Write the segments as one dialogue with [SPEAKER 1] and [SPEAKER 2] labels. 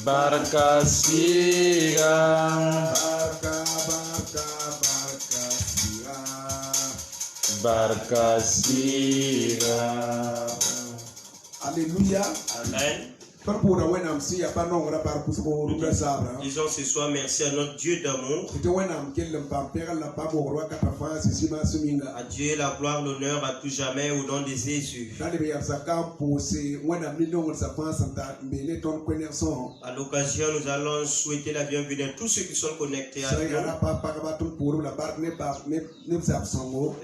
[SPEAKER 1] Barkasiga. Barkasiga.
[SPEAKER 2] Alléluia.
[SPEAKER 3] Amen. Disons ce soir merci à notre Dieu d'amour. À Dieu la gloire, l'honneur à tout jamais au nom de Jésus. À l'occasion, nous allons souhaiter la bienvenue à tous ceux qui sont connectés à nous.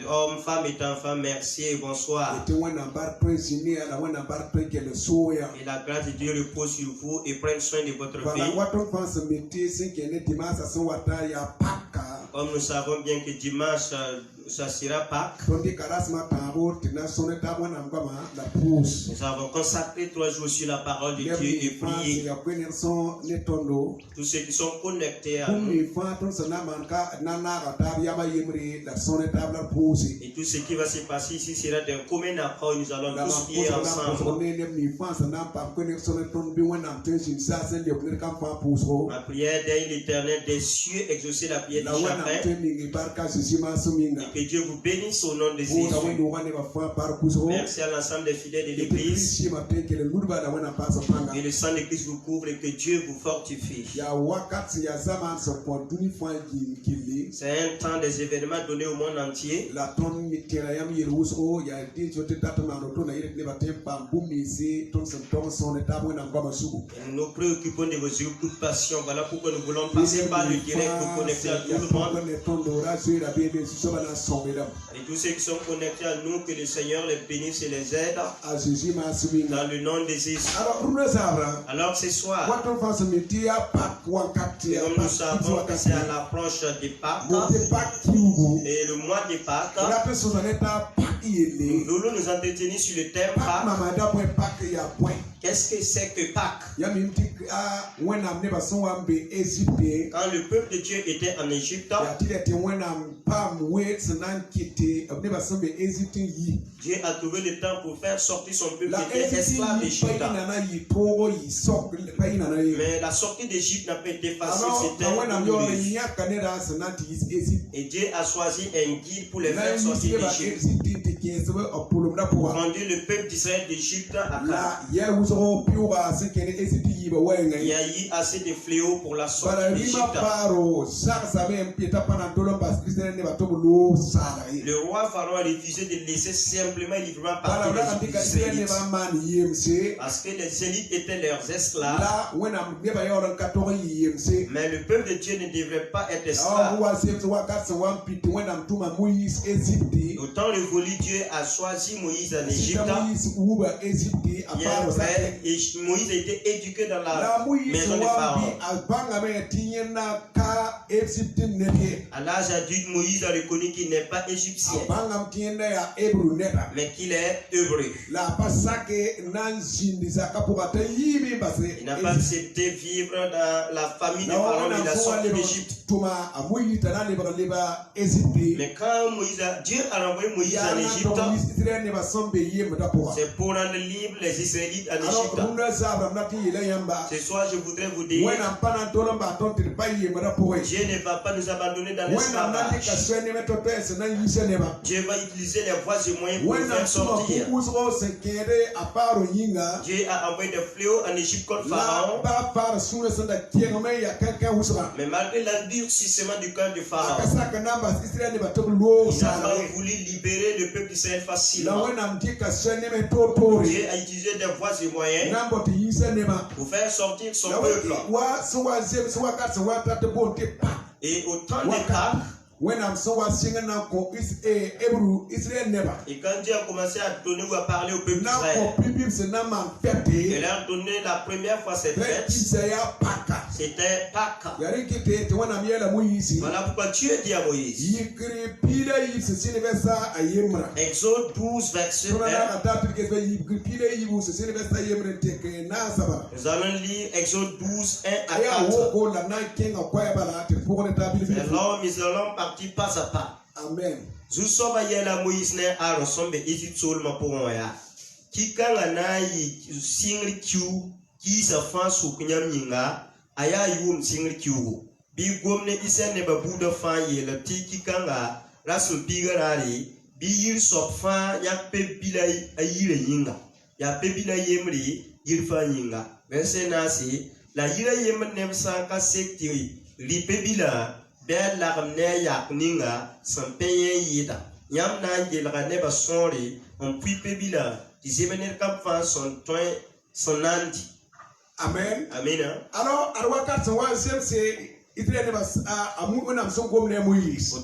[SPEAKER 3] Hommes, femmes et enfants, merci et bonsoir. Et la grâce de Dieu repose sur vous et prenne soin de votre vie. Comme nous savons bien que dimanche, ça sera Pâques. Nous avons consacré 3 jours sur la parole de Dieu et prié. Tous ceux qui sont connectés à nous. Et tout ce qui va se passer ici sera d'un commun accord. Nous allons tous prier ensemble. Ma prière d'un l'Éternel des cieux, exaucer la prière du chacun. Et que Dieu vous bénisse au nom de Jésus. Merci à l'ensemble des fidèles de l'Église. Et le sang de Christ vous couvre et que Dieu vous fortifie. C'est un temps des événements donnés au monde entier. Nous nous préoccupons de vos occupations. Voilà pourquoi nous voulons passer par le direct pour connecter à tout le monde. Et tous ceux qui sont connectés à nous, que le Seigneur les bénisse et les aide. Dans le nom de Jésus. Alors ce soir, comme nous savons que c'est à l'approche des Pâques et le mois des Pâques, nous voulons nous entretenir sur le thème Pâques. Qu'est-ce que c'est que Pâques? Quand le peuple de Dieu était en Égypte, Dieu a trouvé le temps pour faire sortir son peuple qui était esclave d'Égypte. Mais la sortie d'Égypte n'a pas été facile, c'était douloureuse. Et Dieu a choisi un guide pour les faire sortir d'Égypte. Pour conduire le peuple d'Israël d'Égypte à Canaan. Il y a eu assez de fléaux pour la sortie d'Égypte. Le roi Pharaon a refusé de laisser simplement et librement partir les Israélites. Parce que les Israélites étaient leurs esclaves. Mais le peuple de Dieu ne devrait pas être esclave. Autant le voulu, Dieu a choisi Moïse en Égypte. Et Moïse a été éduqué dans la maison de Pharaon. À l'âge adulte, Moïse a reconnu qu'il n'est pas égyptien, mais qu'il est hébreu. Il n'a pas accepté vivre dans la famille de Pharaon, il a sorti d'Égypte. Mais quand Dieu a renvoyé Moïse en Égypte, c'est pour rendre libre les Israélites en Égypte. Ce soir, je voudrais vous dire, Dieu ne va pas nous abandonner dans l'esclavage. Dieu va utiliser les voies et moyens pour nous faire sortir. Dieu a envoyé des fléaux en Égypte contre Pharaon. Mais malgré l'endurcissement du cœur de Pharaon, il n'a pas voulu libérer le peuple d'Israël facilement. Dieu a utilisé des voies et moyens pour faire sortir son peuple. Et au temps des Pâques, et quand Dieu a commencé à donner ou à parler au peuple d'Israël, il leur a donné la première fois cette fête. C'était Pâques. Voilà pourquoi Dieu dit à Moïse, Exode 12, verset 1. Nous allons lire Exode 12, 1 à 4. Alors, nous allons partir pas à pas.
[SPEAKER 2] Amen.
[SPEAKER 3] Nous sommes à la Moïse ne a ressemblé Égypte seulement pour moi. Qui quand on a singli kiu qui sa fan su knyamyinga aya yum singri kiugo bi gomne isen ne babu de fan ye le tiki kanga rasul pigarari bi yir sop fan yak pe bilay ayire yinga ya pe bilay yemri yir fan yinga verset nasi la yira yem nem sa ka sekti ri pe bila bel la ne yak ninga san peyen yida yam na yelga ne ba sori on puis pe bila disemenir kap fan son andi.
[SPEAKER 2] Amen.
[SPEAKER 3] Amen.
[SPEAKER 2] Alors,
[SPEAKER 3] au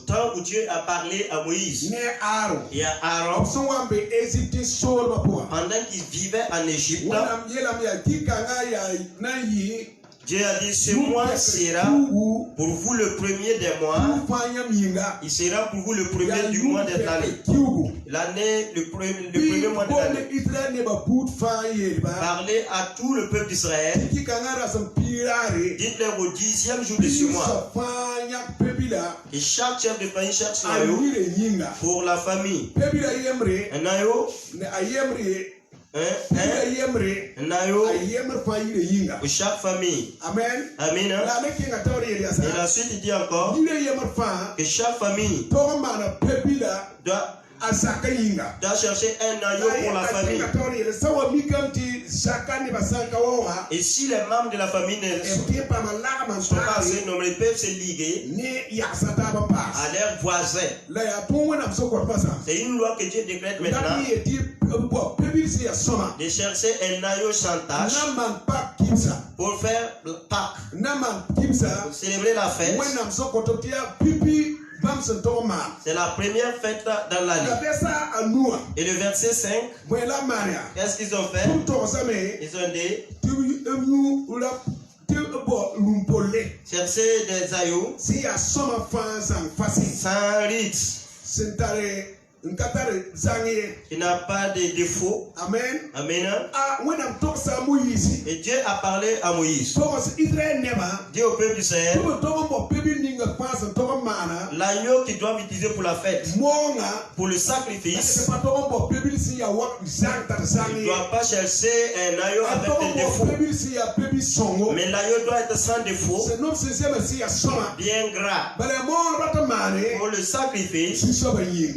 [SPEAKER 3] temps où Dieu a parlé à Moïse et à Aaron, pendant qu'ils vivaient en Égypte, Dieu a dit, ce mois sera pour vous le premier des mois. Il sera pour vous le premier du mois de l'année. L'année, le premier mois de l'année. Parlez à tout le peuple d'Israël. Dites-leur au 10e jour de ce mois. Et chaque chef de famille cherche un noyau pour la famille. Un noyau. Pour chaque famille.
[SPEAKER 2] Amen.
[SPEAKER 3] Amen. Et la suite il dit encore que chaque famille doit chercher un noyau pour la famille. Et si les membres de la famille ne sont pas assez nombreux, ils peuvent se liguer à leurs voisins. C'est une loi que Dieu décrète maintenant de chercher un noyau sans tache pour faire Pâques, pour célébrer la fête. C'est la première fête dans l'année. Et le verset 5, qu'est-ce qu'ils ont fait? Ils ont dit chercher des aïeux sans rite, qui n'a pas de défaut. Amen. Amen. Et Dieu a parlé à Moïse. Dit au peuple d'Israël, l'agneau qu'ils doivent utiliser pour la fête, pour le sacrifice, il ne doit pas chercher un agneau avec des défauts. Mais l'agneau doit être sans défaut, bien gras, pour le sacrifice,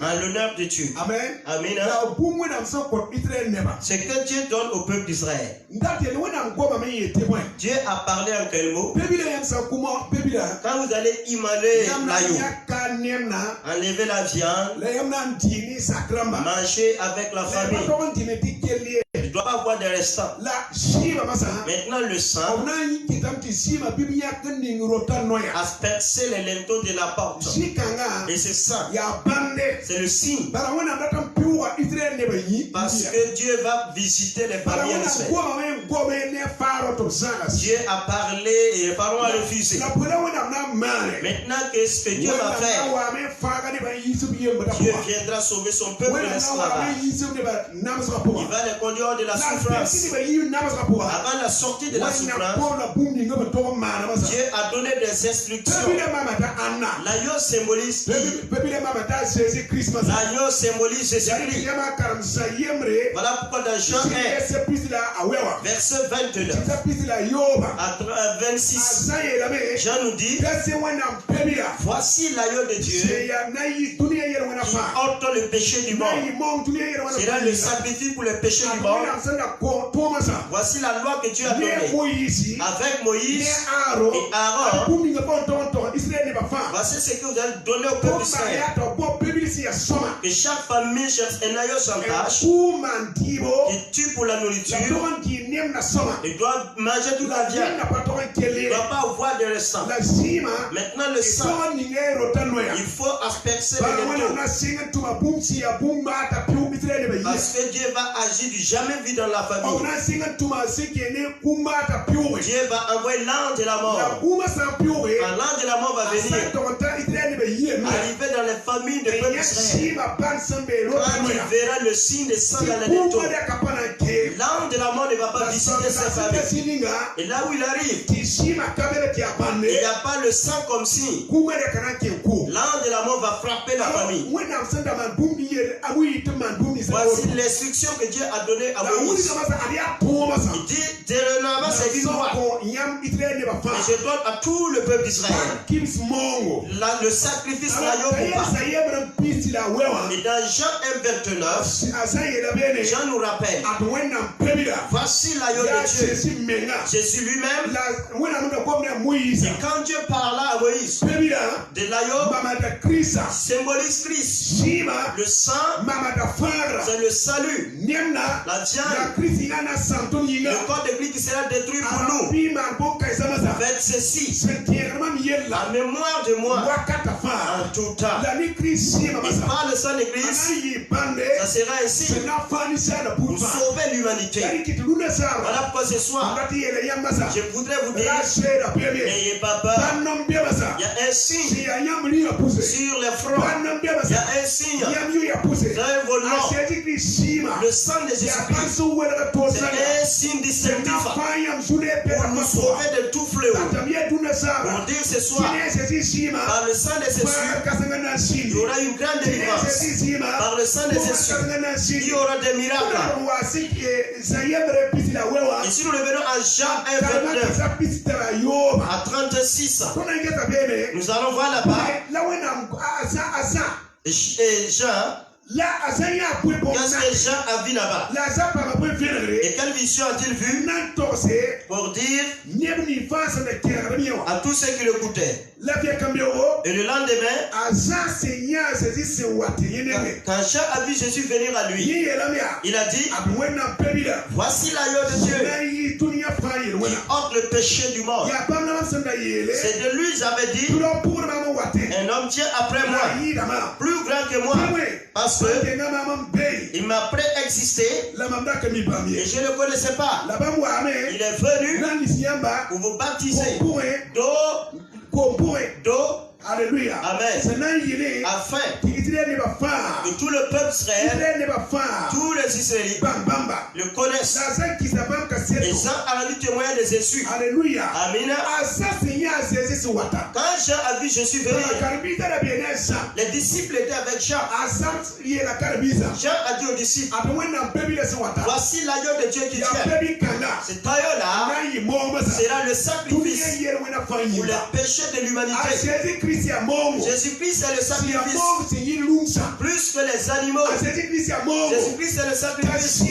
[SPEAKER 3] en l'honneur de Dieu.
[SPEAKER 2] Amen.
[SPEAKER 3] Amen. Ce que Dieu donne au peuple d'Israël. Dieu a parlé en quel mot? Quand vous allez immoler l'agneau, enlever la viande, manger avec la famille, il ne doit pas avoir de restants. Maintenant le sang, aspercer les linteaux de la porte. Et c'est ça. C'est le signe. Parce que Dieu va visiter les familles en Israël. Dieu a parlé et les parents ont refusé. Maintenant, qu'est-ce que Dieu va faire? Dieu viendra sauver son peuple de l'esclavage. Il va les conduire hors de la souffrance. Avant la sortie de la souffrance, Dieu a donné des instructions. L'agneau symbolise l'agneau symbolise Jésus-Christ. Voilà pourquoi dans Jean 1, verset 29 à 26, Jean nous dit, voici l'agneau de Dieu qui ôte le péché du monde. C'est là le sacrifice pour le péché du monde. Voici la loi que Dieu a donnée avec Moïse et Aaron. Voici ce que vous allez donner au peuple d'Israël. Que chaque famille cherche un agneau sans tache qui tue pour la nourriture. Il doit manger toute la viande. Il ne doit pas avoir de restants. Maintenant le sang, il faut aspercer les linteaux. Parce que Dieu va agir du jamais vu dans la famille. Dieu va envoyer l'ange de la mort. Quand l'ange de la mort va venir, arriver dans les familles de peuple d'Israël. Quand il verra le signe de sang dans les taux, l'ange de la mort ne va pas visiter sa famille. Et là où il arrive, il n'y a pas le sang comme signe. L'ange de la mort va frapper la famille. Voici l'instruction que Dieu a donnée à Moïse. Il dit, dorénavant c'est une loi. Et je donne à tout le peuple d'Israël le sacrifice l'agneau ou pas. Et dans Jean 1:29, Jean nous rappelle, voici l'agneau de Dieu. Jésus lui-même. Et quand Dieu parla à Moïse de l'agneau, symbolise Christ. Le sang, c'est le salut. La viande, le corps de Christ qui sera détruit pour nous. Faites ceci en mémoire de moi en tout temps. Et par le sang de Christ, ça sera ainsi pour sauver l'humanité. Voilà pourquoi ce soir, je voudrais vous dire, n'ayez pas peur. Il y a un signe sur les fronts. Il y a un signe dans vos noms. Le sang de Jésus-Christ, c'est un signe distinctif pour nous sauver de tout fléau. Pour dire ce soir, par le sang de Jésus, il y aura une grande délivrance. Par le sang de Jésus, il y aura des miracles. Et si nous revenons à Jean 1:29 à 36, nous allons voir là-bas. Et Jean, qu'est-ce que Jean a vu là-bas? Et quelle vision a-t-il vu? Pour dire à tous ceux qui l'écoutaient. Et le lendemain, quand Jean a vu Jésus venir à lui, il a dit, voici l'agneau de Dieu qui ôte le péché du monde. C'est de lui j'avais dit, un homme vient après moi, plus grand que moi, parce qu'il m'a préexisté et je ne le connaissais pas. Il est venu pour vous baptiser d'eau.
[SPEAKER 2] Alléluia.
[SPEAKER 3] Amen. Afin que tout le peuple Israël, tous les Israélites le connaissent. Et Jean a rendu témoin de Jésus.
[SPEAKER 2] Alléluia.
[SPEAKER 3] Amen. Quand Jean a vu Jésus venir, les disciples étaient avec Jean. Jean a dit aux disciples, voici l'agneau de Dieu qui vient. Cet agneau-là sera le sacrifice pour les péchés de l'humanité. Jésus-Christ est le sacrifice. Plus que les animaux. Jésus-Christ est le sacrifice. Et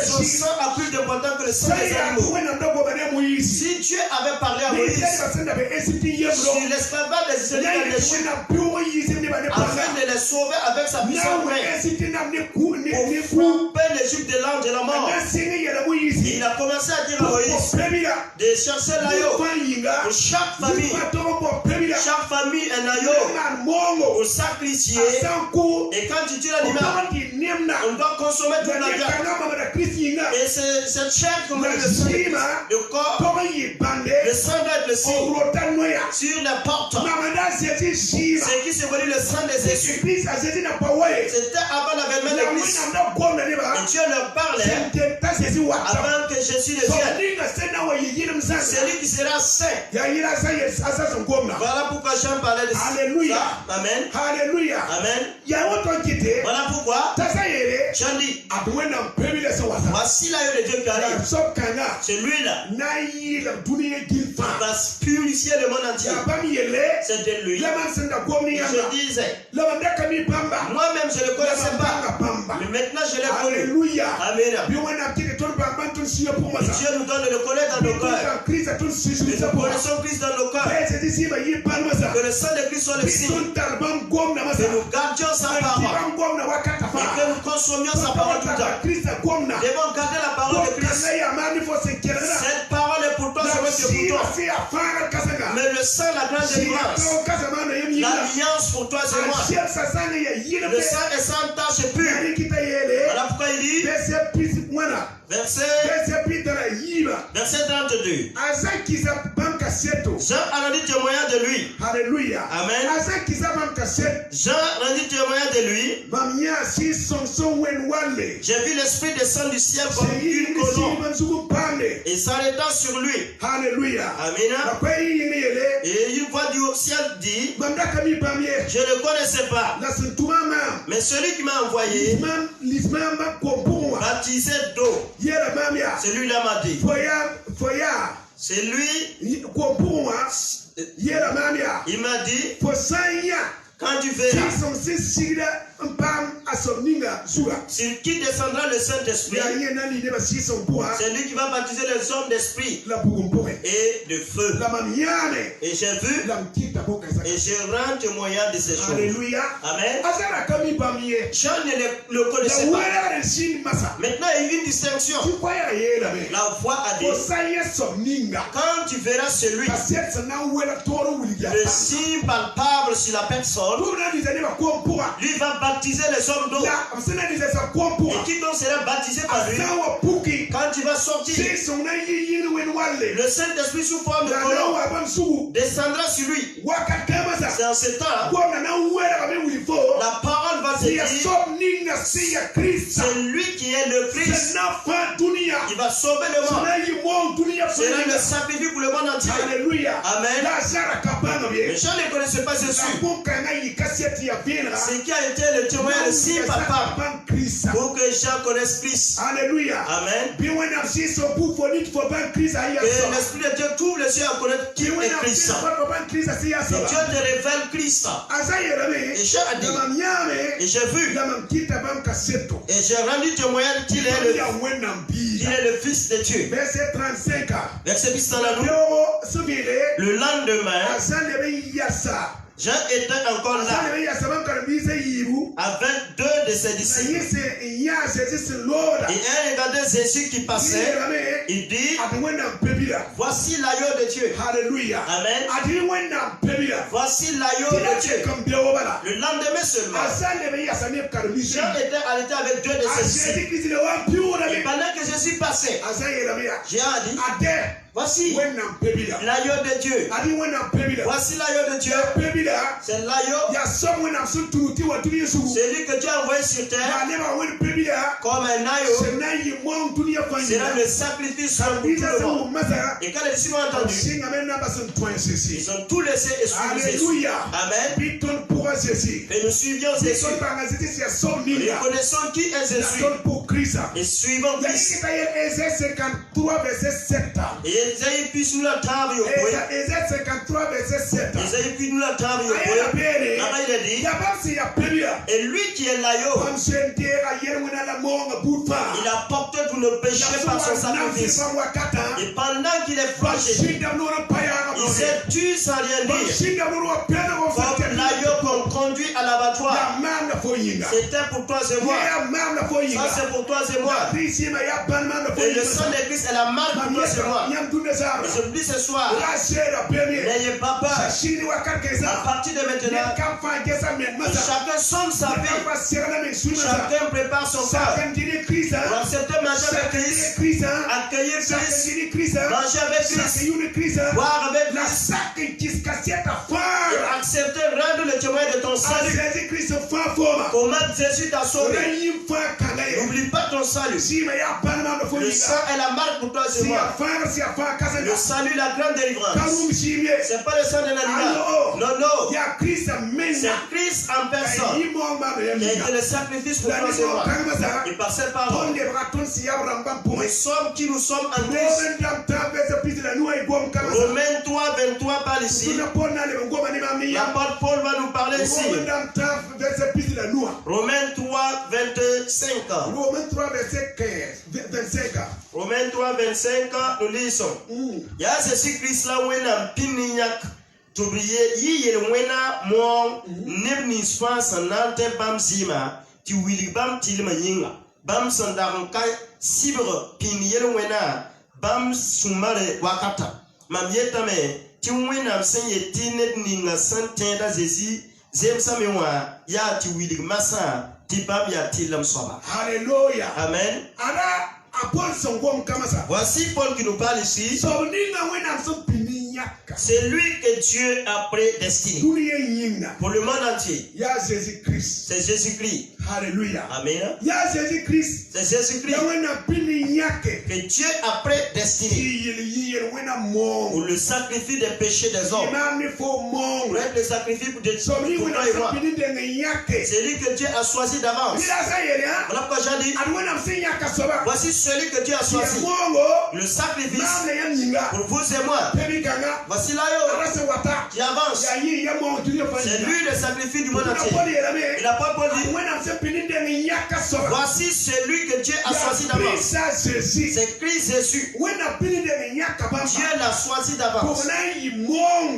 [SPEAKER 3] son sang a plus d'importance que le sang des animaux. Si Dieu avait parlé à Moïse sur l'esclavage des Israélites en Égypte, afin de les sauver avec sa puissante main, pour frapper l'Égypte de l'ange de la mort, il a commencé à dire à Moïse de chercher l'agneau pour chaque famille. Chaque famille un agneau pour sacrifier. Et quand tu tues l'animal, on doit consommer toute la viande. Et cette chair comme le corps, le sang doit être le signe sur les portes. C'est qui symbolise le sang de Jésus. C'était avant l'avènement de Christ. Et Dieu leur parlait avant que Jésus ne vienne. C'est lui qui sera saint. Voilà pourquoi Jean parlait de ça.
[SPEAKER 2] Alléluia.
[SPEAKER 3] Amen.
[SPEAKER 2] Alléluia.
[SPEAKER 3] Amen. Voilà pourquoi Jean dit, voici l'agneau de Dieu qui arrive. C'est lui-là. Il va purifier le monde entier. C'est de lui. Je disais, moi-même je ne le connaissais pas. Mais maintenant je l'ai connu.
[SPEAKER 2] Alléluia.
[SPEAKER 3] Amen. Dieu nous donne de le connaître dans nos cœurs. Nous connaissons Christ dans nos cœurs. Que le sang de Christ soit le signe. Que nous gardions sa parole. Et que nous consommions sa parole tout le temps. Devons garder la parole de Christ. Cette parole est pour toi, c'est pour toi. Mais le sang, la grande délivrance, l'alliance pour toi, c'est moi. Le sang est sans tache et pur. Voilà pourquoi il dit, Verset 32. Jean a rendu témoignage de lui.
[SPEAKER 2] Alléluia.
[SPEAKER 3] Amen. Jean rendit témoignage de lui. J'ai vu l'esprit descendre du ciel comme une colombe et s'arrêtant sur lui.
[SPEAKER 2] Alléluia.
[SPEAKER 3] Amen. Et une voix du ciel dit, je ne le connaissais pas, mais celui qui m'a envoyé, baptisé d'eau, celui-là m'a dit, c'est lui, il m'a dit, quand tu verras sur qui descendra le Saint-Esprit, c'est lui qui va baptiser les hommes d'esprit et de feu. Et j'ai vu et je rends témoignage de ces choses.
[SPEAKER 2] Alléluia.
[SPEAKER 3] Amen. Jean ne le connaissait pas. Maintenant, il y a une distinction. La voix a dit, quand tu verras celui, le signe palpable sur la personne, lui va baptiser les hommes d'eau. Et qui donc sera baptisé par lui? Quand il va sortir, le Saint-Esprit sous forme de colombe descendra sur lui. C'est en ce temps, la parole va se dire, c'est lui qui est le Christ. Il va sauver le monde. C'est là le sacrifice pour le monde entier. Amen. Mais Jean ne connaissait pas Jésus. Ce qui a été le témoignage si papa pour que Jean connaisse Christ.
[SPEAKER 2] Alléluia.
[SPEAKER 3] Amen. Que l'Esprit de Dieu trouve les yeux à connaître qui est Christ. Que Dieu te révèle Christ. Et Jean a dit, et j'ai vu, et j'ai rendu témoignage qu'il est le Fils de Dieu.
[SPEAKER 2] Verset 35.
[SPEAKER 3] Verset 39. Le lendemain, Jean était encore là avec deux de ses disciples. Et un regardait Jésus qui passait. Il dit, voici l'agneau de Dieu.
[SPEAKER 2] Alléluia.
[SPEAKER 3] Amen. Voici l'agneau de Dieu. Le lendemain seulement, Jean était arrêté avec deux de ses disciples. Et pendant que Jésus passait, Jean a dit, voici l'agneau de Dieu. Voici l'agneau de Dieu. C'est l'agneau. Celui que Dieu a envoyé sur terre comme un agneau. C'est là le sacrifice pour tout le monde. Et quand les disciples ont entendu, ils ont tout laissé et suivi Jésus. Amen. Et nous suivions Jésus. Nous connaissons qui est Jésus. Et suivons Christ. Et Esaïe puisse nous la table au point. Esaïe puisse nous la table au point. Là-bas il a dit, et lui qui est l'agneau, il a porté tous nos péchés par son sacrifice. Et pendant qu'il est flagellé, il s'est tué sans rien dire. Comme l'agneau qu'on conduit à l'abattoir. C'était pour toi et moi. Ça c'est pour toi et moi. Et le sang de Christ est la marque pour toi et moi. Et je vous dis ce soir, n'ayez pas peur. À partir de maintenant, chacun sonne sa vie. Chacun prépare son corps pour accepter manger avec Christ, accueillir Christ, manger avec Christ, boire avec Christ, et accepter rendre le témoin de ton salut. Comment Jésus t'a sauvé. N'oublie pas ton salut. Le sang est la marque pour toi et moi. Le salut, la grande délivrance. C'est pas le sang d'un animal. Non, non. C'est Christ en personne. Il a été le sacrifice pour toi et moi. Et par cette parole, nous sommes qui nous sommes en Christ. Romains 3, 23 parle ici. L'apôtre Paul va nous parler ici. Romains 3, 25. Romains 3, 25, nous lisons. Il y a ceci Christ là où il a un pignac. T'oublier, il y a un mois, n'ebni soit sans ante bam zima, tu willy bam tilma yinga, bam sandaranka, sibre, pinier wena, bam sumare wakata. Mam yetame, tu wena sanye tinet ninga santenda zesi, zem samewa, ya tu willy massa, tibam ya tilam soba.
[SPEAKER 2] Alléluia.
[SPEAKER 3] Amen. Voici Paul qui nous parle ici. C'est lui que Dieu a prédestiné pour le monde entier. C'est Jésus-Christ.
[SPEAKER 2] Alléluia.
[SPEAKER 3] Amen. C'est Jésus-Christ que Dieu a prédestiné pour le sacrifice des péchés des hommes. Pour être le sacrifice pour toi et moi. C'est lui que Dieu a choisi d'avance. Voilà pourquoi j'ai dit, voici celui que Dieu a choisi. Le sacrifice pour vous et moi. Voici là qui avance. C'est lui le sacrifice du monde entier. Et la parole dit, voici celui que Dieu a choisi d'avance. C'est Christ Jésus. Dieu l'a choisi d'avance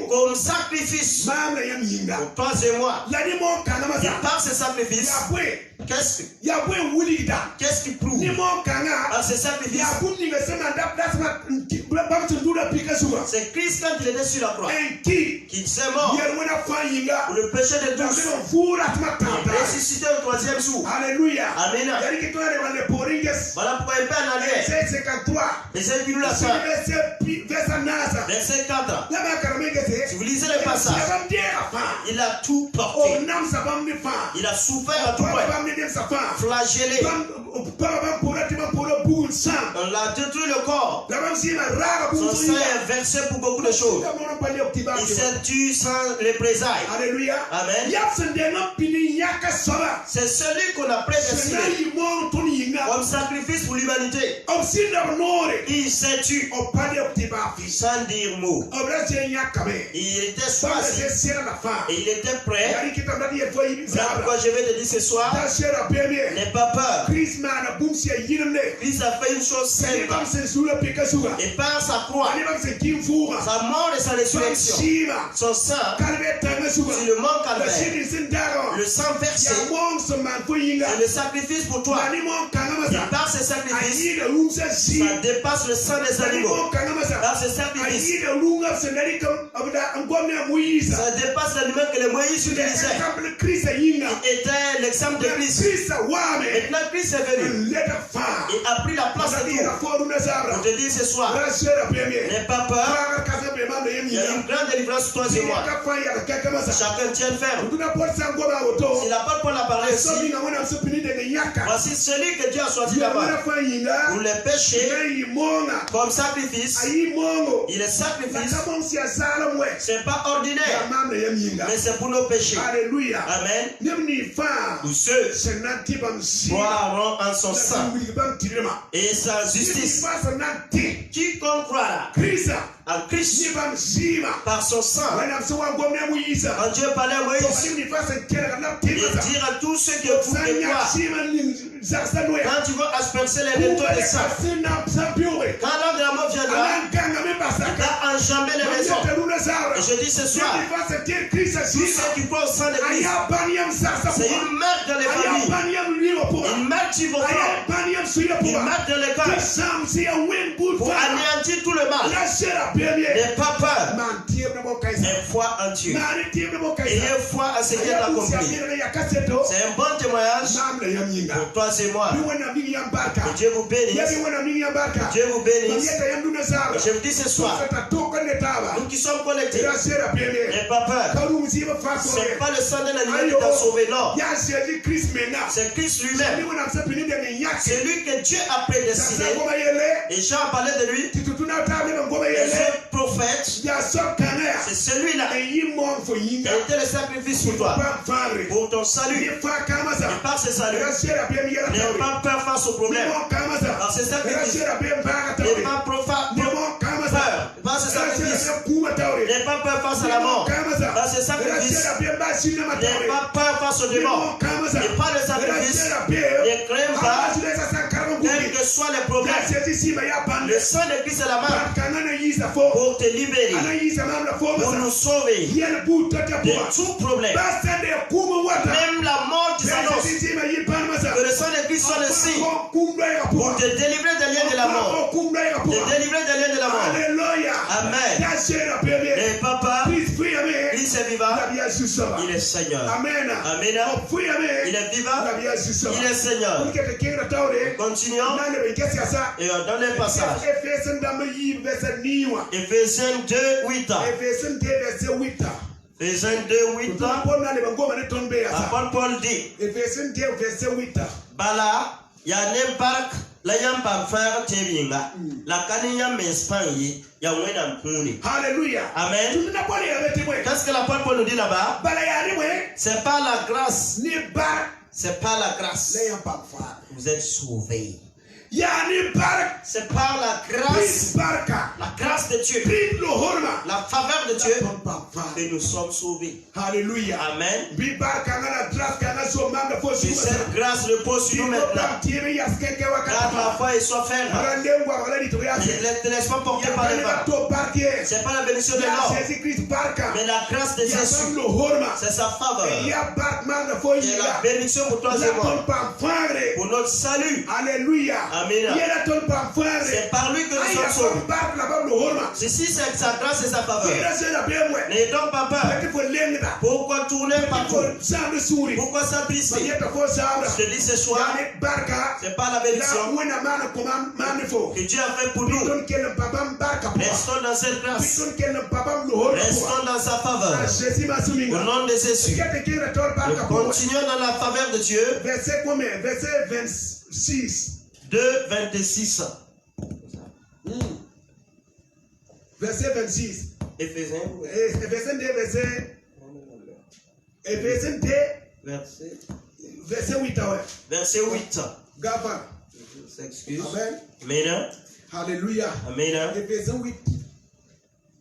[SPEAKER 3] comme sacrifice pour toi et moi. Et par ce sacrifice, qu'est-ce qui prouve à ce sacrifice? C'est Christ quand il était sur la croix, qu'il s'est mort pour le péché de tous. Il est ressuscité au troisième jour. Alléluia. Amen. Voilà pourquoi il peut en aller. Et c'est lui qui nous l'a fait. Verset 4. Si vous lisez le passage, il a tout porté. Il a souffert à tout point. Flagellé. On l'a détruit le corps. Son sang est versé pour beaucoup de choses. Il s'est tué sans les présailles.
[SPEAKER 2] Alléluia.
[SPEAKER 3] Amen. C'est celui qu'on a prédestiné comme sacrifice pour l'humanité. Il s'est tué sans dire mot. Il était choisi et il était prêt. C'est pourquoi je vais te dire ce soir, n'aie pas peur. Christ a fait une chose simple. Et par sa croix, sa mort et sa résurrection, son sang, sur le mont Calvaire, le sang versé, c'est le sacrifice pour toi. Et par ce sacrifice, ça dépasse le sang des animaux. Par ce sacrifice, ça dépasse l'animal que les Moïse utilisaient. Était l'exemple de Christ. Maintenant, Christ est venu et a pris la place de tout. Pour te dire ce soir, n'aie pas peur. Il y a une grande délivrance pour toi et moi. Chacun tient ferme. Si la parole Paul a parlé aussi, voici celui que Dieu a choisi d'abord pour les péchés comme sacrifice. Il est sacrifice. C'est pas ordinaire, mais c'est pour nos péchés. Amen. Tous ceux croiront en son sang et sa justice. Quiconque croira en Christ par son sang. Quand Dieu parlait à Moïse, il dit à tous ceux qui pouvaient croire, quand tu vas asperger les détours de sang, quand l'homme de la mort viendra, il va enjamber les maisons. Et je dis ce soir, tous ceux qui croient au sang de Christ, c'est une marque dans les familles, une marque sur vos corps, une marque dans les cœurs, pour anéantir tout le mal. N'aie pas peur, mais foi en Dieu. Ayez foi à ce qu'il a accompli. C'est un bon témoignage pour toi et moi. Que Dieu vous bénisse. Que Dieu vous bénisse. Et je vous dis ce soir, nous qui sommes connectés, n'aie pas peur. Ce n'est pas le sang d'un animal qui t'a sauvé, non. C'est Christ lui-même. C'est lui que Dieu a prédestiné. Et Jean a parlé de lui. Et ce prophète, c'est celui-là qui a été le sacrifice pour toi, pour ton salut. Et par ce salut, n'aie pas peur face au problème. Par ce sacrifice, n'aie pas peur. Par ce sacrifice, n'aie pas peur face à la mort. Par ce sacrifice, n'aie pas peur face au démon. Et par le sacrifice, ne crains pas, quels que soient les problèmes. Le sang de Christ est la main pour te libérer, pour nous sauver de tout problème. Même la mort qui s'annonce, que le sang de Christ soit le signe pour te délivrer des liens de la mort. Te délivrer des liens de la mort. Amen. Et papa, Christ est vivant. Il est Seigneur.
[SPEAKER 2] Amen.
[SPEAKER 3] Amen. Il est vivant. Il est Seigneur. Continuons. Et dans les passages. Éphésiens 2, 8 ans. Éphésiens 2, 8 ans. Apôtre Paul dit. Bala, ya ne park la yam pa faire tebinga. La kaniya m'espagne, ya wena mpuni.
[SPEAKER 2] Alléluia.
[SPEAKER 3] Amen. Qu'est-ce que l'apôtre Paul nous dit là-bas? C'est pas la grâce. C'est pas la grâce. Vous êtes sauvés. C'est par la grâce de Dieu, la faveur de Dieu, que nous sommes sauvés.
[SPEAKER 2] Alléluia.
[SPEAKER 3] Amen. Que cette grâce repose sur nous maintenant. Car la foi est soit ferme. Ne laisse pas porter par les vents. Ce n'est pas la bénédiction de l'homme, mais la grâce de Jésus. C'est sa faveur. Et la bénédiction pour toi et moi. Pour notre salut.
[SPEAKER 2] Alléluia.
[SPEAKER 3] Amen. C'est par lui que nous sommes sauvés. Ceci, c'est sa grâce et sa faveur. N'ayez donc pas peur. Pourquoi tourner partout? Pourquoi s'attrister? Je te dis ce soir, c'est pas la bénédiction que Dieu a fait pour nous. Restons dans cette grâce. Restons dans sa faveur. Au nom de Jésus. Nous continuons dans la faveur de Dieu.
[SPEAKER 2] Verset combien? Verset 26.
[SPEAKER 3] 2, 26.
[SPEAKER 2] Verset 26.
[SPEAKER 3] Éphésiens.
[SPEAKER 2] Éphésiens 2, verset. Éphésiens 2. Verset 8.
[SPEAKER 3] Verset 8.
[SPEAKER 2] Gava.
[SPEAKER 3] S'excuse.
[SPEAKER 2] Amen.
[SPEAKER 3] Amen.
[SPEAKER 2] Alléluia.
[SPEAKER 3] Amen.
[SPEAKER 2] Éphésiens 8.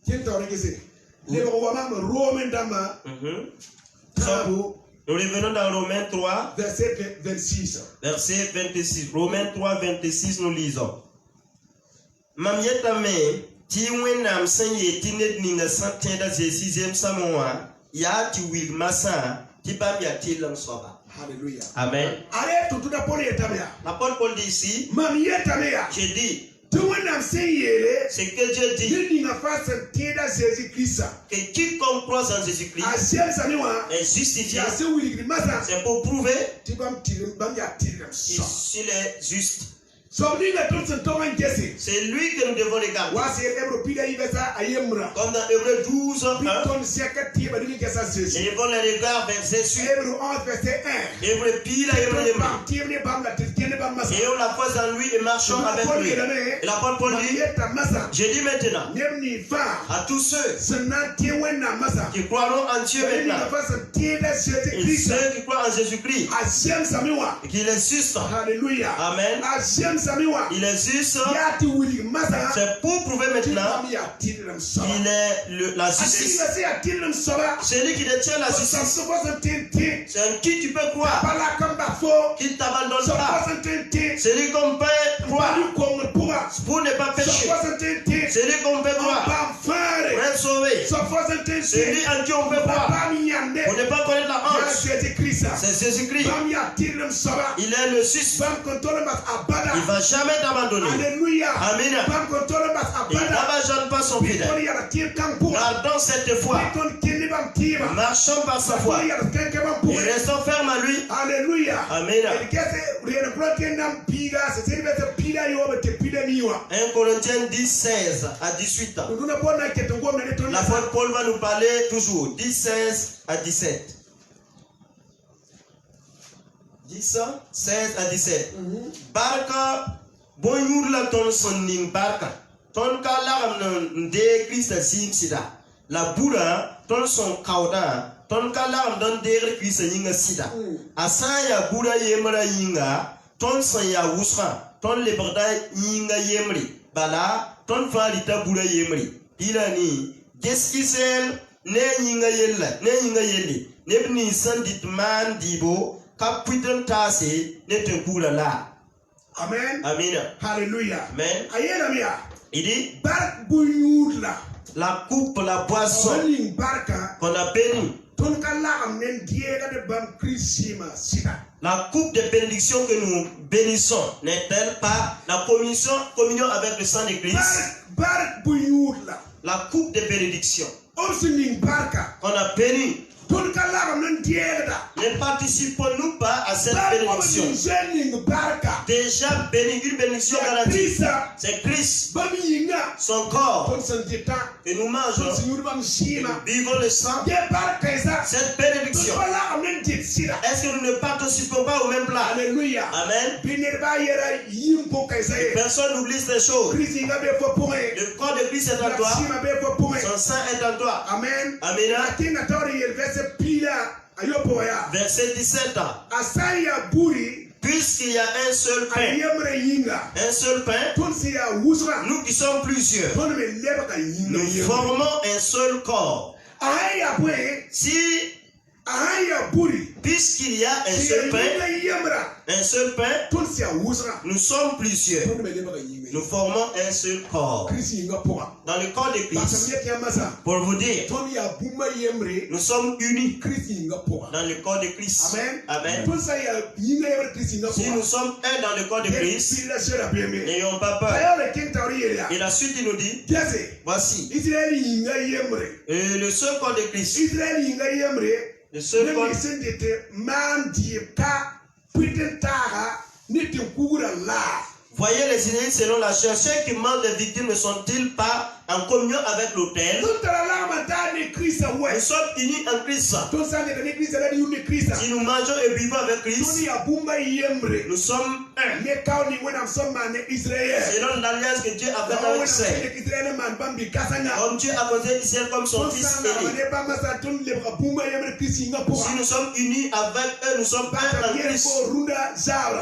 [SPEAKER 2] Tiens, t'as regardé. Les Romains, Romains d'Ama.
[SPEAKER 3] Nous revenons dans Romains 3,
[SPEAKER 2] verset 26.
[SPEAKER 3] Verset 26. Romains 3, 26, nous lisons. Mamietame, ti wenam sanye tinet ninga santienda zesizem samoa, ya ti wil masa, ti bam ya tilam soba.
[SPEAKER 2] Alléluia.
[SPEAKER 3] Amen.
[SPEAKER 2] Allez, tout à Paul est tamia.
[SPEAKER 3] L'apôtre Paul dit ici, j'ai dit, c'est que Dieu dit que quiconque croit en Jésus-Christ est justifié. C'est pour prouver qu'il est juste. C'est lui que nous devons regarder. Comme dans Hébreux 12, 1, nous devons les regarder vers Jésus. Hébreux pile à Hébreux. Et on la foi en lui et marchons avec lui. Et l'apôtre Paul dit, je dis maintenant à tous ceux qui croiront en Dieu maintenant, et ceux qui croient en Jésus-Christ, qu'il est juste. Amen. Il est juste. C'est pour prouver maintenant qu'il est la justice. C'est lui qui détient la justice. C'est en qui tu peux croire qu'il t'abandonne pas. C'est lui qu'on peut croire pour ne pas pécher. C'est lui qu'on peut croire pour être sauvé. C'est lui en qui on peut croire pour ne pas connaître la honte. C'est Jésus-Christ. Il est le juste. Il ne va jamais t'abandonner.
[SPEAKER 2] Alléluia.
[SPEAKER 3] Amen. Il n'abandonne pas son fidèle. Gardons cette foi. Marchons par sa foi. Et restons fermes à lui.
[SPEAKER 2] Alléluia.
[SPEAKER 3] Amen. 1 Corinthiens 10, 16 à 18 ans. L'apôtre Paul va nous parler toujours. 10, 16 à 17. 10, 16 à 17. Barka, bonjour la ton sonning barka. Ton kalam de Christ sim sida. La boula, ton son kauda. Ton kalam don de Christ yinga sida. Asaya boula yemra yinga. Ton son ya wusra. Ton leberda yinga yemri. Bala, ton valita boula yemri. Pilani, Geskisel, ne yinga yella, ne yinga yelli. Nebni sandit man dibo. Kapitan tase ne te kula la.
[SPEAKER 2] Amen.
[SPEAKER 3] Amen.
[SPEAKER 2] Alléluia.
[SPEAKER 3] Amen.
[SPEAKER 2] Ayéluia.
[SPEAKER 3] Il dit
[SPEAKER 2] bark bouyoula.
[SPEAKER 3] La coupe, la boisson qu'on a béni. La coupe de bénédiction que nous bénissons n'est-elle pas la communion avec le sang de Christ? La coupe de bénédiction qu'on a béni. Ne participons-nous pas à cette bénédiction? Déjà béni, une bénédiction garantie. C'est Christ, son corps, que nous mangeons, que nous buvons le sang. Cette bénédiction, est-ce que nous ne participons pas au même plat?
[SPEAKER 2] Alléluia.
[SPEAKER 3] Amen. Personne n'oublie ces choses. Le corps de Christ est en toi. Son sang est en toi.
[SPEAKER 2] Amen.
[SPEAKER 3] Amen. Verset 17. Puisqu'il y a un seul pain, nous qui sommes plusieurs, nous formons un seul corps. Si, puisqu'il y a un seul pain, nous sommes plusieurs. Nous formons un seul corps. Dans le corps de Christ, pour vous dire, nous sommes unis dans le corps de Christ. Amen. Si nous sommes un dans le corps de Christ, n'ayons pas peur. Et la suite, il nous dit, voici, le seul corps de Christ. Le seul corps. Voyez les Israélites selon la chair. Ceux qui mangent des victimes ne sont-ils pas en communion avec l'autel? Nous sommes unis en Christ. Si nous mangeons et buvons avec Christ, nous sommes un. Selon l'alliance que Dieu a faite avec Israël. Comme Dieu a posé Israël comme son fils aîné. Si nous sommes unis avec eux, nous sommes un en Christ.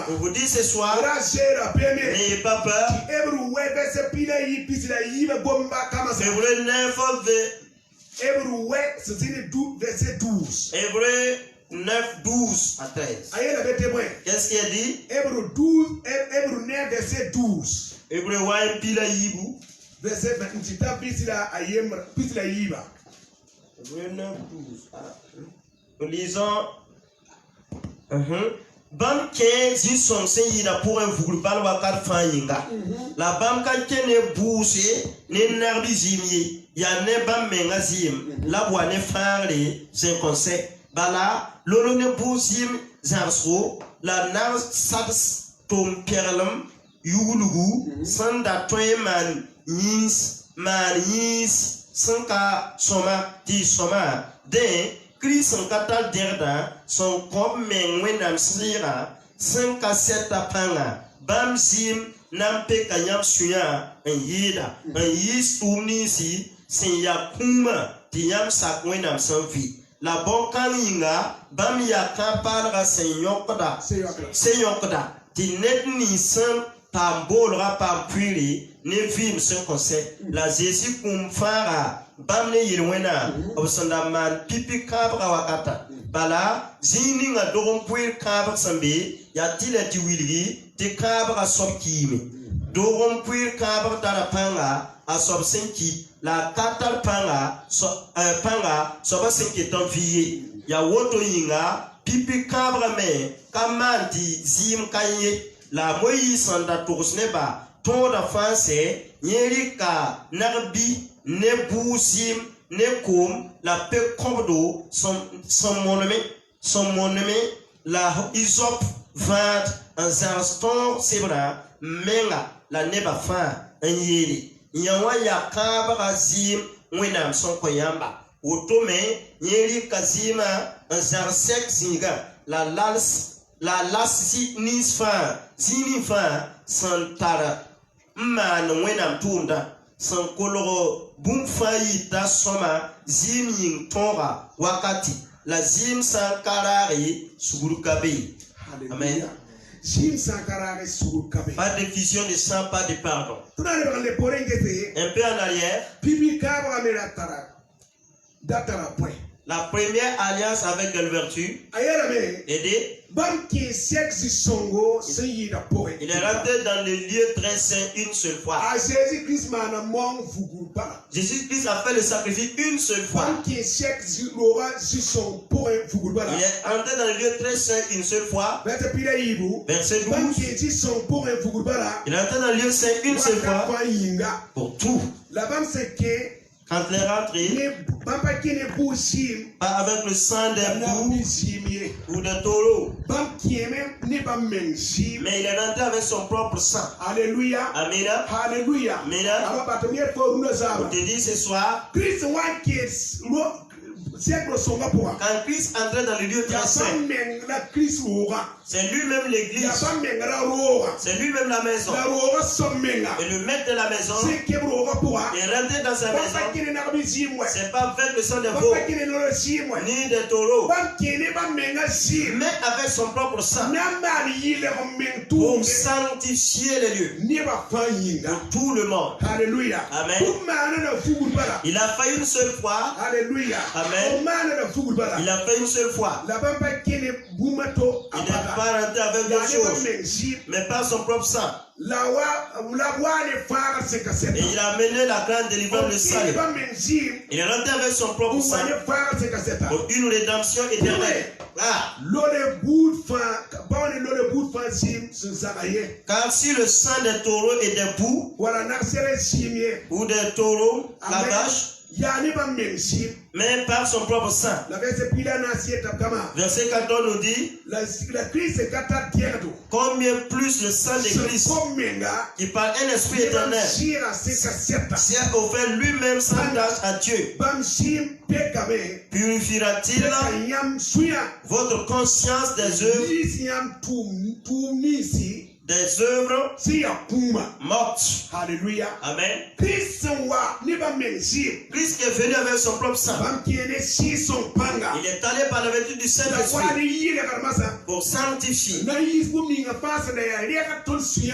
[SPEAKER 3] On vous dit ce soir, n'ayez pas peur. Hébreu 9, Hébreu 9, 12 à 13. Qu'est-ce qu'il a dit?
[SPEAKER 2] Hébreu 9, verset 12.
[SPEAKER 3] Hébreu 1, pila yibu.
[SPEAKER 2] Verset 20,
[SPEAKER 3] Hébreu 9, 12. Nous lisons. Bam ke zi son se yida pour un voulbal wakar fanyinga. La bam ka kene bouse ne narbi zimye. Ya ne bam menga zim. La boine fare c'est conseil. Bala lolo ne bousim zarsro. La nar sabs tom perlam yugulugu. Sanda toeman nis sanka soma ti soma de. Christ en katal derda son comme menwenam sira 5 à 7 apanga bam sim nampe kanyam suya en yida en yis tumnisi sin yakuma tiam sakwenam sanvi la bonkan yinga bam yakapalra senyokda tinet ni san tambolra pampuiri ne vim sen conseil la Jésus kumfara bam ne yirwena obsanda man pipi kabra wakata bala zini nga dogon puir kabra sambe ya tila ti wilgi te kabra sobkime dogon puir kabra tara panga a sob senki la katal panga soba senki ton viye ya woto yinga pipi kabra me kamanti zim kanye la moyi sanda torsneba toda fanse nyerika narbi ne bousim ne kom la pe komdo son monome la isop vat en zarston sebra menga la neba fa en yeri nyawa ya kabra zim wenam son koyamba otome nyeri kazima en zarsek zinga la las nis fa zini fa santara man wenam tunda san koloro bum fayi ta soma zim yin tonga wakati la zim san karari sugurukabe. Amen.
[SPEAKER 2] Jim sankarare sugurukabe.
[SPEAKER 3] Pas de fusion de sang, pas de pardon. Un peu en arrière.
[SPEAKER 2] Pipi kabra meratara. Datara point.
[SPEAKER 3] La première alliance avec quelle vertu? Aider. Il est rentré dans le lieu très saint une seule fois. Jésus-Christ a fait le sacrifice une seule fois. Il est entré dans le lieu très saint une seule fois. Verset 12. Il est entré dans le lieu saint une seule fois. Pour tout. Quand il est rentré, pas avec le sang des boucs ou des taureaux, mais il est rentré avec son propre sang.
[SPEAKER 2] Alléluia.
[SPEAKER 3] Amen.
[SPEAKER 2] Alléluia.
[SPEAKER 3] Amen. On te dit ce soir, quand Christ entrait dans le lieu très saint, c'est lui-même l'église, c'est lui-même la maison. Et le maître de la maison est rentré dans sa maison. C'est pas avec le sang des veaux ni des taureaux, mais avec son propre sang pour sanctifier les lieux pour tout le monde.
[SPEAKER 2] Alléluia.
[SPEAKER 3] Amen. Il a failli une seule fois.
[SPEAKER 2] Alléluia.
[SPEAKER 3] Amen. Il a fait une seule fois. Il n'est pas rentré avec d'autres choses, mais par son propre sang. Et il a mené la grande délivrance de salut. Il est rentré avec son propre sang pour une rédemption éternelle. Ah. Car si le sang des taureaux et des boucs ou des taureaux, la vache, mais par son propre sang. Verset 14 nous dit, combien plus le sang de Christ, qui par un esprit éternel s'est offert lui-même sans tâche à Dieu, purifiera-t-il votre conscience des œuvres mortes.
[SPEAKER 2] Alléluia.
[SPEAKER 3] Amen.
[SPEAKER 2] Christ
[SPEAKER 3] qui est venu avec son propre sang. Il est allé par la vertu du Saint-Esprit pour sanctifier,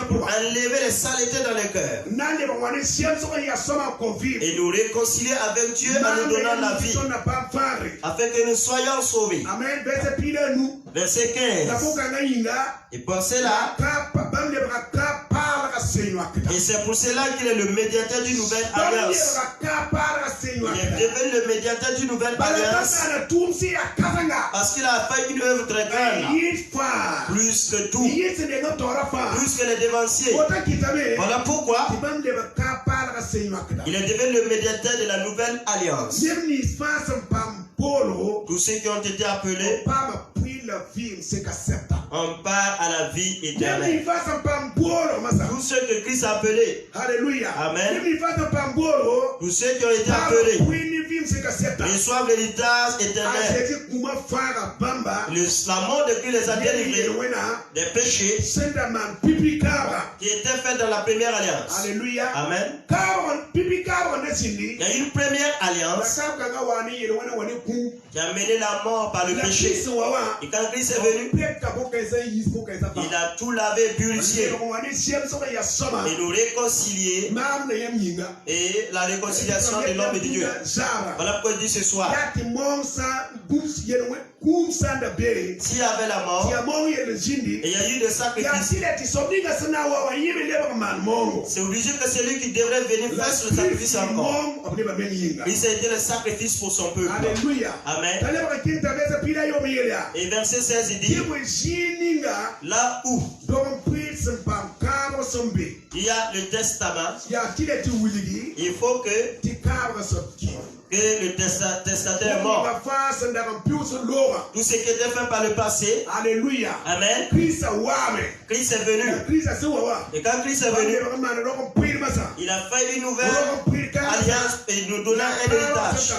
[SPEAKER 3] pour enlever les saletés dans les cœurs et nous réconcilier avec Dieu en nous donnant la vie, afin que nous soyons sauvés.
[SPEAKER 2] Amen.
[SPEAKER 3] Verset 15. Et pour cela, et c'est pour cela qu'il est le médiateur d'une nouvelle alliance. Il est devenu le médiateur d'une nouvelle alliance parce qu'il a fait une œuvre très grande, plus que tout, plus que les dévanciers. Voilà pourquoi il est devenu le médiateur de la nouvelle alliance. Tous ceux qui ont été appelés, on part à la vie éternelle. Tous ceux que Christ a appelés,
[SPEAKER 2] Alléluia.
[SPEAKER 3] Amen. Tous ceux qui ont été appelés, reçoivent l'héritage éternel. L'amour de Christ les a délivrés des péchés qui étaient faits dans la première alliance.
[SPEAKER 2] Alléluia.
[SPEAKER 3] Amen. Il y a une première alliance qui a mené la mort par le péché. Et quand Christ est venu, il a tout lavé et purifié et nous réconcilier, et la réconciliation de l'homme et de Dieu. Voilà pourquoi il dit ce soir, s'il y avait la mort et il y a eu des sacrifices, c'est obligé que celui qui devrait venir faire ce sacrifice encore. Il s'est été le sacrifice pour son peuple. Amen. Et verset 16 il dit, là où il y a le testament, il faut que le testataire est mort. Tout ce qui était fait par le passé.
[SPEAKER 2] Alléluia.
[SPEAKER 3] Amen. Christ est venu. Et quand Christ est venu, il a fait une nouvelle alliance et nous donnant un héritage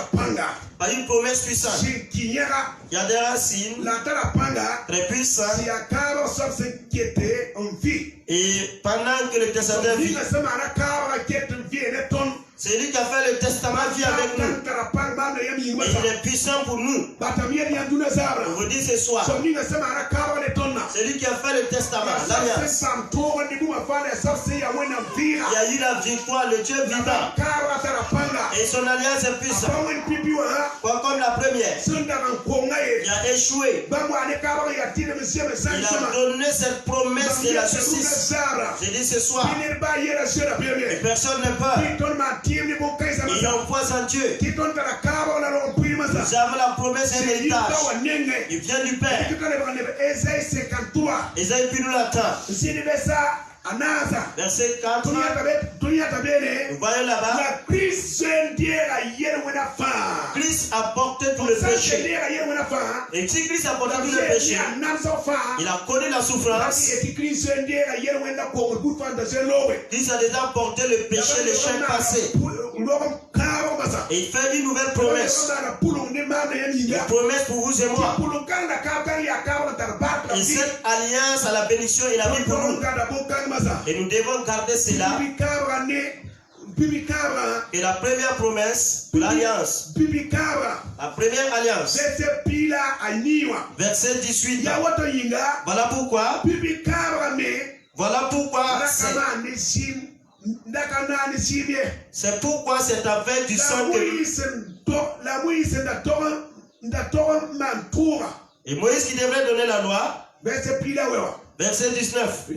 [SPEAKER 3] par une promesse puissante. Il y a des racines très puissantes. Et pendant que le testataire vit, c'est lui qui a fait le testament vit avec nous. Et il est puissant pour nous. Je vous dis ce soir, c'est lui qui a fait le testament, l'alliance. Il y a eu la victoire, le Dieu vivant. Et son alliance est puissante. Comme la première, il a échoué. Il a donné cette promesse de la justice. J'ai dit ce soir, et personne ne peut. Ils ont foi en Dieu. Nous avons la promesse d'un héritage. Il vient du Père. Esaïe puis nous l'attend. Verset 4. Nous voyons là-bas. Christ a porté tous les péchés. Et si Christ a porté tous les péchés, il a connu la souffrance. Christ a déjà porté le péché, les chaînes passées. Et il fait une nouvelle promesse. Une promesse pour vous et moi. Et cette alliance à la bénédiction, il a mis pour nous. Et nous devons garder cela. Et la première promesse, l'alliance. La première alliance. Verset 18. Voilà pourquoi. Voilà pourquoi. C'est pourquoi c'est avec du sang que. Et Moïse qui devrait donner la loi. Verset 19.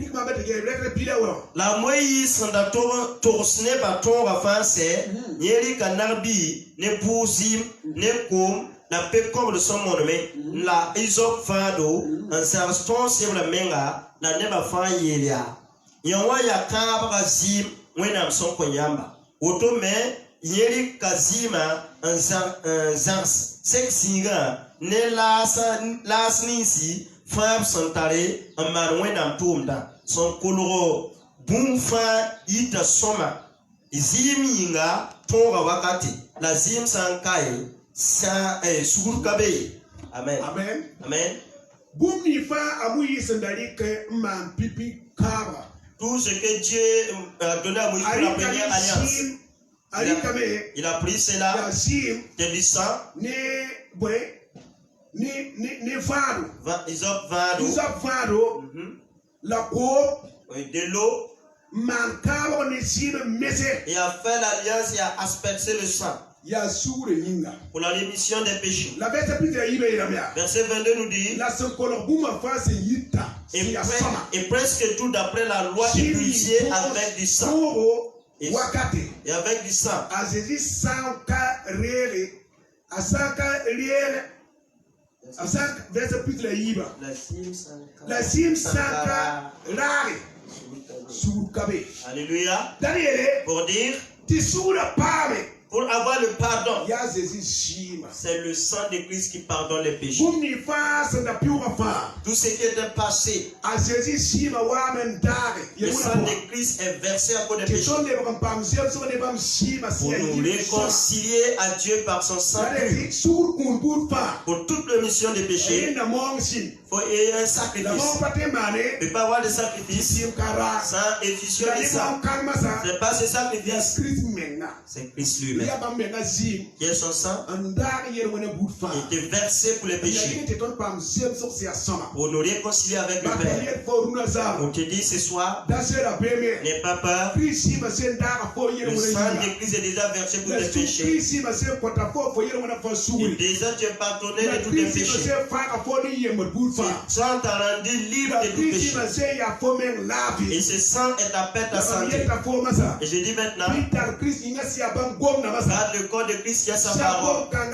[SPEAKER 3] La Moïse n'a tourné pas ton rafin, c'est Yeri Kanarbi, ne Pouzim, ne Koum, la paix comme le son monumé, la Isop Fado, un sarton sur la menga, la neba fan yelia. Yawa Yakabra Zim, when I'm son Koyamba. Otome, Yeri Kazima, un zars, sexiga, ne las nisi. Frère sont allés en marouin dans tout son coloro boum fin ita soma zim yinga tonga wakati la zim sankai sa sugur kabe. Amen. Amen. Amen.
[SPEAKER 2] Boum ni fa amui sandali que man pipi kara.
[SPEAKER 3] Tout ce que Dieu a donné à Moïse pour la première alliance. Il a pris cela de l'issant.
[SPEAKER 2] Ni vado.
[SPEAKER 3] Isop vado.
[SPEAKER 2] La cour.
[SPEAKER 3] De l'eau.
[SPEAKER 2] Mancavo ni sime mese.
[SPEAKER 3] Il a fait l'alliance et a aspergé le sang.
[SPEAKER 2] Ya soure yinga.
[SPEAKER 3] Pour la rémission des péchés.
[SPEAKER 2] La verset
[SPEAKER 3] Verset 22 nous dit.
[SPEAKER 2] La secolobuma face yita.
[SPEAKER 3] Et presque tout d'après la loi est purifié avec du sang. Et avec du sang.
[SPEAKER 2] Azezi sanka rere. Asaka rere. La sim sanka rare.
[SPEAKER 3] Alléluia. Pour dire. Pour avoir le pardon. C'est le sang de Christ qui pardonne les péchés. Tout ce qui était passé. Le sang de Christ est versé à cause des péchés. Pour nous réconcilier à Dieu par son sang. Pour toute la mission des péchés. Il faut un sacrifice. Il ne peut pas avoir de sacrifice sans effusion de sang. Ce n'est pas ce sacrifice. C'est Christ lui-même. Qui est son sang était versé pour les péchés. Pour nous réconcilier avec le Père. On te dit ce soir, n'aie pas peur. Le sang de Christ est déjà versé pour tes péchés. Et déjà tu es pardonné de tous tes péchés. Ce sang t'a rendu libre de tous péchés. Et ce sang est ta paix, ta santé. Et je dis maintenant, garde le corps de Christ qui a sa parole. Garde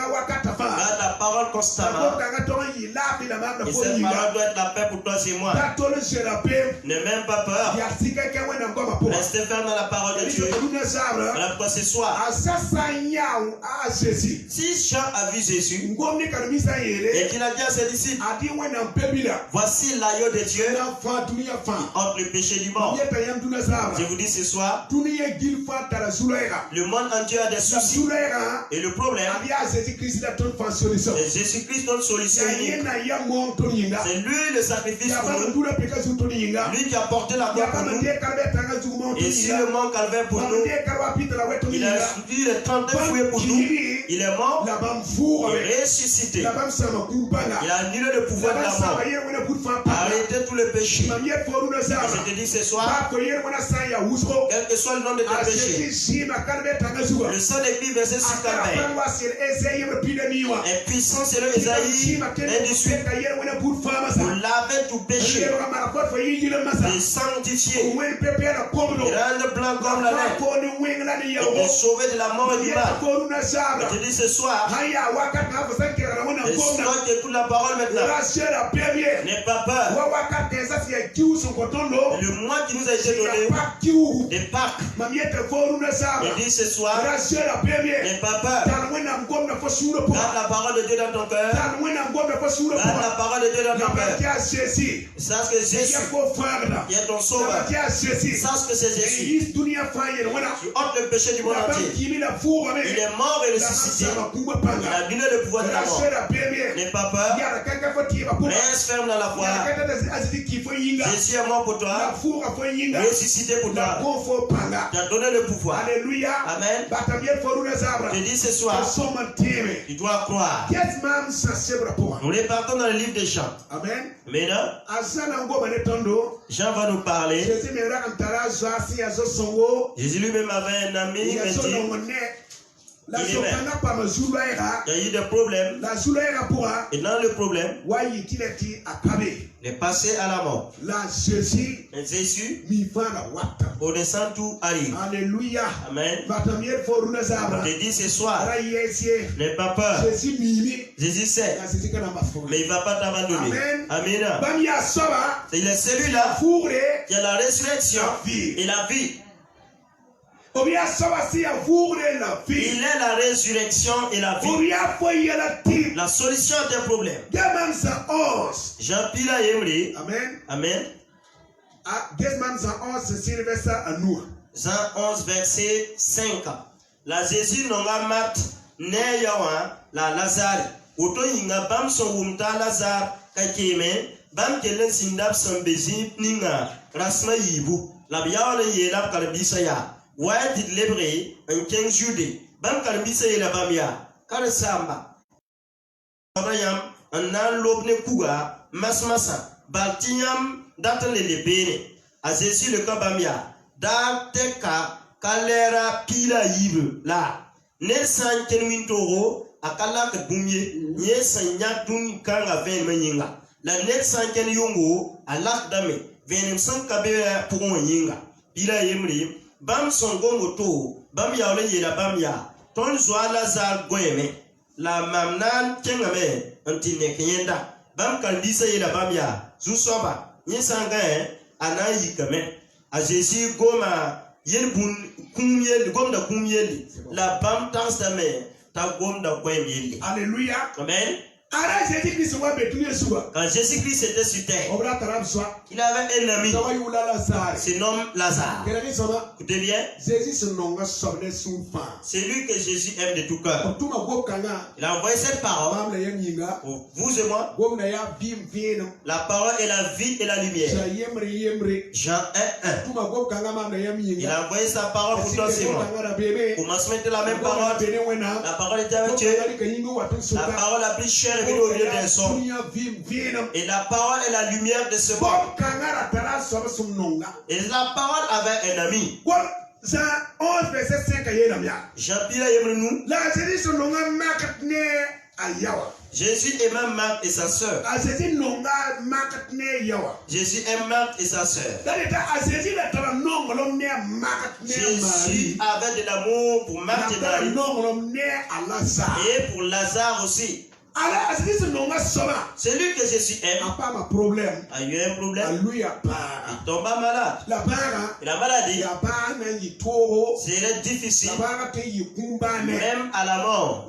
[SPEAKER 3] la parole constamment. Et cette parole doit être la paix pour toi et moi. N'aie même pas peur. Restez ferme dans la parole de Dieu. Voilà pourquoi ce soir, si Jean a vu Jésus et qu'il a dit à ses disciples, voici l'agneau de Dieu entre le péché du monde. Je vous dis ce soir, le monde entier a des soucis. Et le problème, c'est Jésus-Christ donne solution unique. C'est lui le sacrifice pour nous. Lui qui a porté la croix pour nous. Et si le mort calvaire pour nous, il a subi les 32 fouets pour nous. Il est mort, il est ressuscité. Il a annulé le pouvoir de la mort. Arrêtez tous les péchés. Et je te dis ce soir, quel que soit le nom de tes péchés, le sang de Christ versé sur Calvaire est puissant, c'est selon Isaïe, et de suite, vous lavez tout péché, et sanctifier, et rendre blanc comme la laine, et de sauver de la mort et du mal. Je te dis ce soir, et toi qui écoutes la parole maintenant, n'aie pas peur. Le mois qui nous a été donné, des Pâques, et dis ce soir, n'aie pas peur. Garde la parole de Dieu dans ton cœur. Garde la parole de Dieu dans ton cœur. Sache que Jésus qui est ton sauveur. Sache que c'est Jésus qui ôte le péché du monde entier. Il est mort et ressuscité. Il a donné le pouvoir de la mort. N'aie pas peur. Reste ferme dans la foi. Jésus est mort pour toi. Ressuscité pour toi. Tu as donné le pouvoir.
[SPEAKER 2] Alléluia.
[SPEAKER 3] Amen. Je dis ce soir, tu dois croire. Nous les partons dans le livre des Jean.
[SPEAKER 2] Amen.
[SPEAKER 3] Maintenant, Jean va nous parler. Jésus lui-même avait un ami, il m'a dit, il y a eu des problèmes. Et dans le problème, il est passé à la mort. Et Jésus, au descend tout arrive.
[SPEAKER 2] Alléluia.
[SPEAKER 3] Amen. Je te dis ce soir, n'aie pas peur. Jésus sait, mais il ne va pas t'abandonner. Amen. Il est celui-là qui a la résurrection et la vie. Il est la résurrection et la vie. La solution à tes problèmes. Jean-Pierre Yemri.
[SPEAKER 2] Amen.
[SPEAKER 3] Amen. Jean 11, verset 5. La Jésus n'aura mat ne yawa la Lazare. Auto yinga bam son wumta Lazare kakeme bam kelen sindap son bezi ninga rasma yibu. La biyawa yela karbisa ya. Ouais, dit l'hébreu, un 15 juillet. Bam karbisa yela bam ya. Kar samba. Yam un an lobne kuga masmasa. Baltiam datan le lebene. A Jésus le kabamia. Da teka kalera pila yibu la. Nelsan kenwin toro akala ke bumye nye sanya dun kanga ven menyinga. La nelsan ken yongo alak dame venem san kabe pour yinga. Pila yemri bam son gomoto bam yaole yela bam ya. Ton joa Lazare goyeme. La mamnan kengame antine kenyenda. Bam kalbisa yela bam ya. Zusoba nye sanga ana yikame. A Jésus goma yen bun kumyeli gomda kumyeli la bam tans da me ta gomda kwemyeli.
[SPEAKER 2] Alléluia.
[SPEAKER 3] Amen.
[SPEAKER 2] Quand
[SPEAKER 3] Jésus-Christ était sur terre, il avait un ami, se nomme Lazare. Écoutez bien, c'est lui que Jésus aime de tout cœur. Il a envoyé cette parole pour vous et moi. La parole est la vie et la lumière. Jean 1:1. Il a envoyé sa parole pour toi et moi. Pour transmettre la même parole. La parole était avec Dieu. La parole a pris chair au milieu des hommes. Et la parole est la lumière de ce monde. Et la parole avait un ami.
[SPEAKER 2] Jean 11 verset 5
[SPEAKER 3] Jean-Pierre Yemrenou. Jésus aime Marc et sa sœur. Jésus aime Marc et sa sœur. Jésus avait de l'amour pour Marc et Marie. Et pour Lazare aussi. C'est lui que Jésus aime. A eu un problème. Il tomba malade. Et la maladie, c'est difficile. Même à la mort.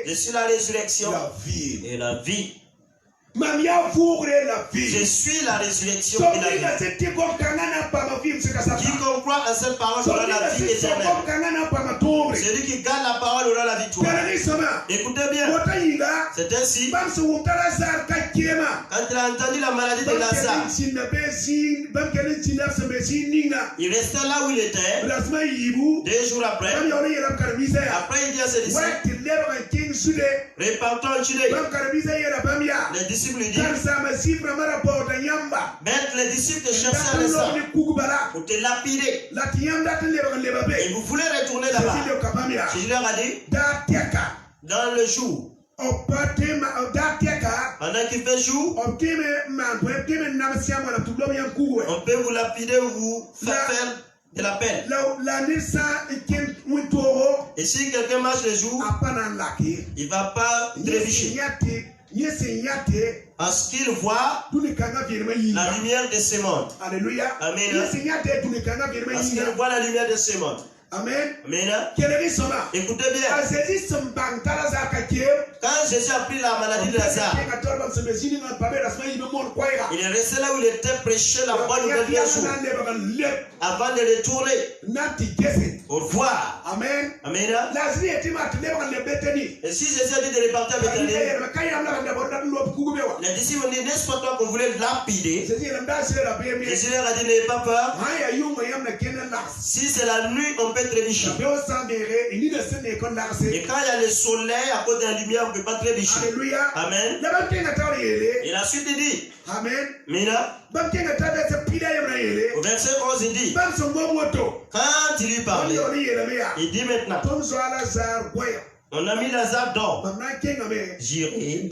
[SPEAKER 3] Je suis la résurrection et la vie. Je suis la résurrection et la vie. Quiconque croit en cette parole aura la vie éternelle. Celui qui garde la parole aura la victoire. Écoutez bien. C'est ainsi. Quand il a entendu la maladie de Lazare, il restait là où il était. 2 jours après, il dit à ses disciples, repartons Chile. Les disciples lui disent, maître, les disciples te cherchent à l'instant pour te lapider. Et vous voulez retourner là-bas. Jésus leur a dit, dans le jour Pendant qu'il fait jour, on peut vous lapider ou vous faire de la peine. Et si quelqu'un marche le jour, il ne va pas trébucher. Parce qu'il voit la lumière de ce monde.
[SPEAKER 2] Alléluia.
[SPEAKER 3] Amen. Parce qu'il voit la lumière de ce monde.
[SPEAKER 2] Amen.
[SPEAKER 3] Amen. Écoutez bien. Quand Jésus a pris la maladie de Lazare, il est resté là où il était prêché la bonne nouvelle d'un jour. Avant de retourner pour voir.
[SPEAKER 2] Amen.
[SPEAKER 3] Amen. Et si Jésus a dit de repartir à Bethanie, les disciples ont dit, n'est-ce pas toi qu'on voulait lapider? Jésus leur a dit, n'ayez pas peur. Si c'est la nuit, on peut trébucher. Et quand il y a le soleil à cause de la lumière, on ne peut pas trébucher. Amen. Et la suite il dit,
[SPEAKER 2] Amen.
[SPEAKER 3] Mina, au verset 11 il dit, quand il lui parlait, il dit maintenant, on a mis Lazare dehors. J'irai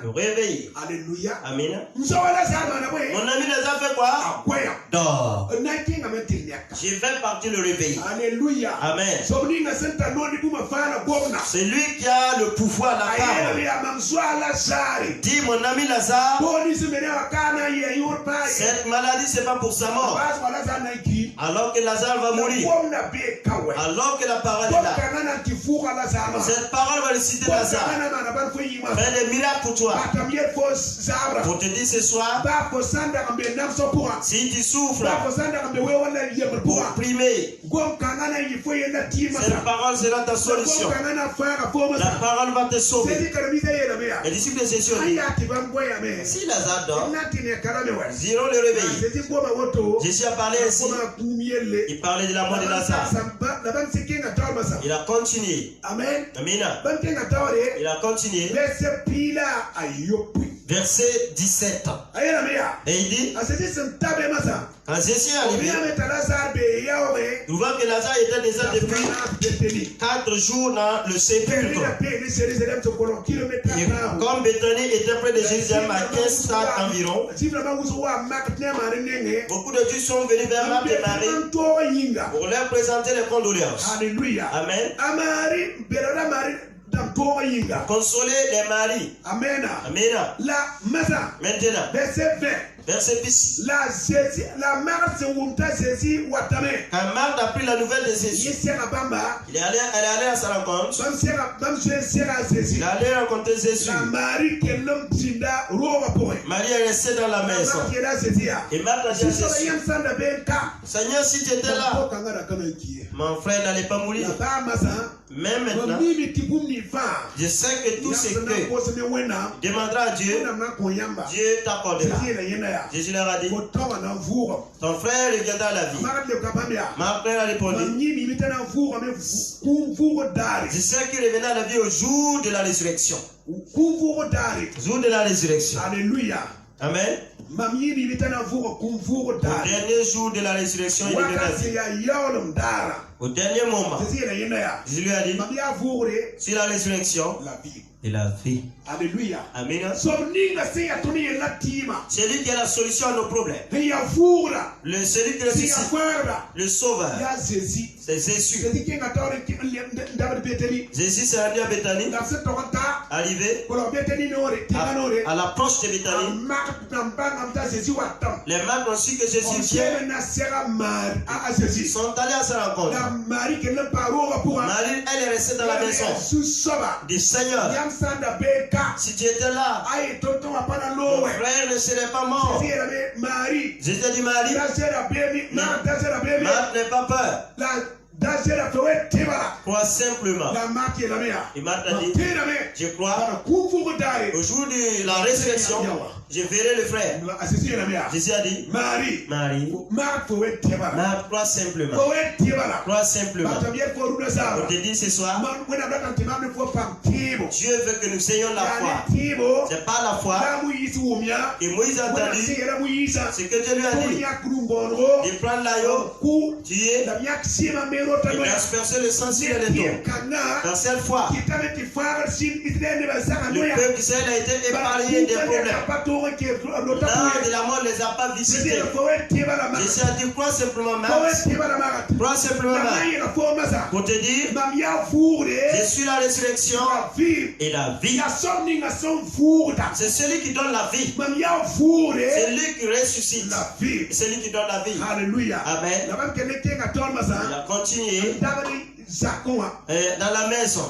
[SPEAKER 3] le réveiller.
[SPEAKER 2] Alléluia.
[SPEAKER 3] Amen. Mon ami Lazare fait quoi? Dors. Je vais partir le réveiller.
[SPEAKER 2] Alléluia.
[SPEAKER 3] Amen. C'est lui qui a le pouvoir, la parole. Dis mon ami Lazare, cette maladie c'est pas pour sa mort. Alors que Lazare va mourir. Alors que la parole est là. Cette parole va réciter Lazare. Fais des miracles pour toi. Pour te dire ce soir, si tu souffres, pour primer, cette parole sera ta solution. La parole va te sauver. Les disciples de Jésus ont dit, si Lazare dort, ils iront le réveiller. Jésus a parlé ainsi. Il parlait de la mort de Lazare. Il a continué.
[SPEAKER 2] Amen.
[SPEAKER 3] Amina. Il a continué. Verset 17. Et il dit, quand Jésus est arrivé, nous voyons que Lazare était déjà depuis 4 jours dans le sépulcre. Et comme Bethanie était près de Jérusalem à 15 stades environ, beaucoup de Juifs sont venus vers Marthe et Marie pour leur présenter les condoléances.
[SPEAKER 2] Alléluia.
[SPEAKER 3] Amen. Consoler les maris.
[SPEAKER 2] Amen.
[SPEAKER 3] Amen.
[SPEAKER 2] Maintenant, verset 20.
[SPEAKER 3] Verset 10.
[SPEAKER 2] La mère de Jésus.
[SPEAKER 3] Quand Marthe a pris la nouvelle de Jésus, elle est allée à sa rencontre. Il est allé rencontrer Jésus. Marie est restée dans la maison. Et Marthe a dit à Jésus, Seigneur, si tu étais là, mon frère n'allait pas mourir. Mais maintenant, je sais que tout ce que demandera à Dieu, Dieu t'accordera. Jésus leur a dit, ton frère reviendra à la vie. Ma frère a répondu, je sais qu'il reviendra à la vie au jour de la résurrection. Jour de la résurrection.
[SPEAKER 2] Alléluia.
[SPEAKER 3] Amen. Au dernier jour de la résurrection, il reviendra à la vie. Au dernier moment, Jésus lui a dit, sur la résurrection et la vie.
[SPEAKER 2] Alléluia.
[SPEAKER 3] Amen. C'est lui qui a la solution à nos problèmes. Celui qui ressuscite, le sauveur, c'est Jésus. Jésus s'est rendu à Bethanie, arrivé à l'approche de Bethanie. Les Marthes ont su que Jésus vient. Ils sont allés à sa rencontre. Marie, elle est restée dans la maison. Dit, Seigneur, si tu étais là, mon frère ne serait pas mort. Jésus a dit, Marie, Marthe n'est pas peur. Crois simplement. Et Marthe a dit, je crois, au jour de la résurrection, je verrai le frère. Jésus a dit, Marie, Marthe, crois simplement. Crois simplement. On te dit ce soir, Dieu veut que nous ayons la foi. C'est pas la foi que Moïse a entendu. Ce que Dieu lui a dit, de prendre l'agneau, tuer Il a aspergé le sang sur les dos. Dans cette fois, le peuple d'Israël a été épargné des problèmes. L'heure de la mort ne les a pas visités. Jésus a dit, crois simplement, Max. Crois simplement, Max. Pour te dire, je suis la résurrection et la vie. C'est celui qui donne la vie. C'est lui qui ressuscite. C'est lui qui donne la vie.
[SPEAKER 2] Alléluia.
[SPEAKER 3] Amen. Il a continué. Dans la maison,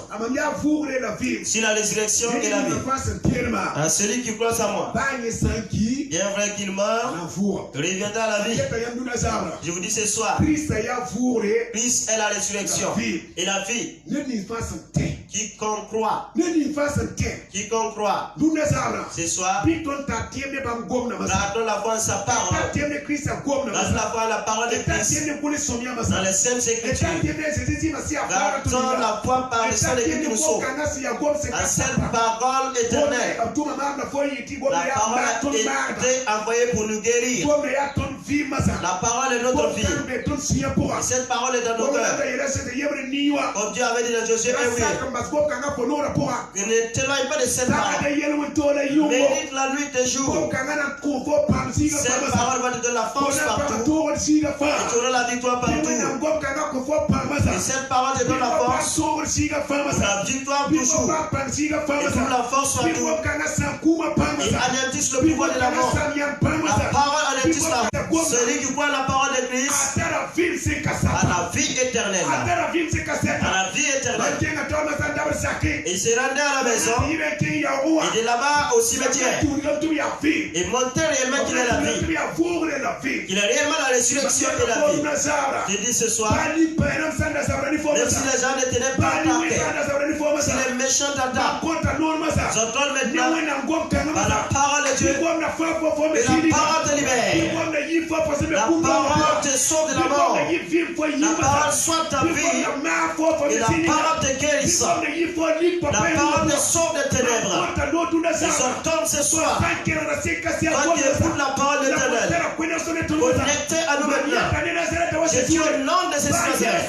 [SPEAKER 3] sur la résurrection et la vie. À celui qui croit en moi, bien vrai qu'il meurt, reviendra à la vie. Je vous dis ce soir, Christ est la résurrection et la vie. Quiconque croit, ce soir, gardons la foi en sa parole. Gardons la foi en la parole de Christ. Dans les Saintes Écritures. Gardons la foi par le sang de Christ qui nous sauve. À cette parole éternelle. La parole a été envoyée pour nous guérir. La parole est notre vie. Et cette parole est dans nos cœurs. Comme Dieu avait dit dans Josué 1, ne t'éloigne pas de cette parole. Médite la nuit et jour. Cette parole va te donner la force partout. Et tu auras la victoire partout. Et cette parole te donne la force. La victoire toujours. Et pour la force partout. Et anéantisse le pouvoir de la mort. La parole anéantisse la mort. Celui qui croit la parole de Christ à la vie éternelle. À la vie éternelle. Il se rendait à la maison. Et de là-bas au cimetière. Et montrait réellement qu'il est la vie. Il a réellement la résurrection et la vie. Je dis ce soir, même si les gens ne tenaient pas à terre, si les méchants t'attaquent, j'entends maintenant par la parole de Dieu. Et la parole te libère. La parole te sauve de la mort. La parole soit ta vie. Et la parole te guérisse. La parole te sauve des ténèbres. Et j'entends ce soir, quand tu écoutes la parole éternelle, connecté à nous maintenant, je dis au nom de ces Nazareth,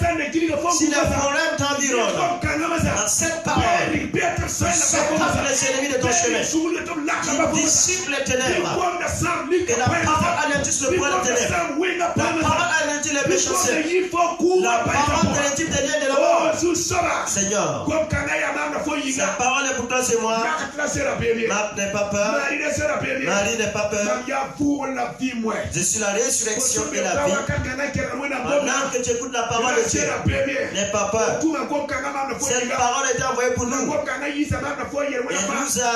[SPEAKER 3] si les problèmes t'environnent, dans cette parole, sépare les ennemis de ton chemin, qui dissipe les ténèbres, et la parole anéantisse le poids des ténèbres, la parole anéantisse les méchants, la parole anéantisse les liens de la mort. Seigneur, cette parole est pour toi, c'est moi. Marc n'est pas peur. Marie n'est pas peur. Je suis la résurrection et la vie. Maintenant que tu écoutes la parole de Dieu, n'aie pas peur. Cette parole est envoyée pour nous. Et nous a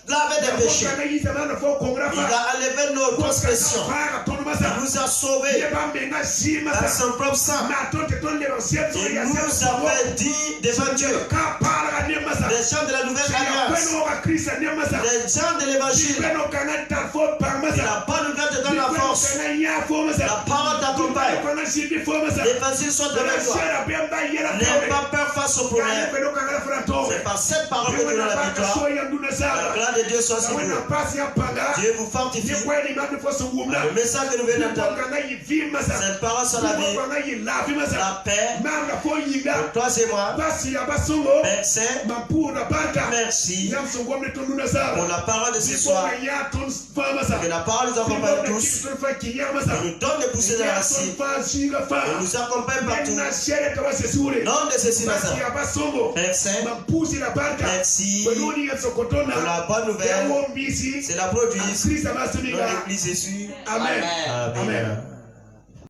[SPEAKER 3] lavé des péchés. Il a enlevé nos transgressions. Il nous a sauvés dans son propre sang. Il nous a fait dire devant Dieu les gens de la nouvelle alliance, les gens de l'évangile. Et la bonne nouvelle te donne la force. La parole t'accompagne. L'évangile soit avec toi. N'aie pas peur face au problème. C'est par cette parole que tu as la victoire. La gloire de Dieu soit sur vous. Dieu vous fortifie. Le message que nous venons d'entendre, cette parole sur la vie, la paix. Pour toi et moi. Merci. Merci pour la parole de ce soir. Que la parole nous accompagne tous. Et nous donne de pousser dans la cible. Et nous accompagne partout. Non de ceci, merci. Merci pour la bonne nouvelle. C'est la produit. Dans l'église Jésus.
[SPEAKER 2] Amen.
[SPEAKER 3] Amen.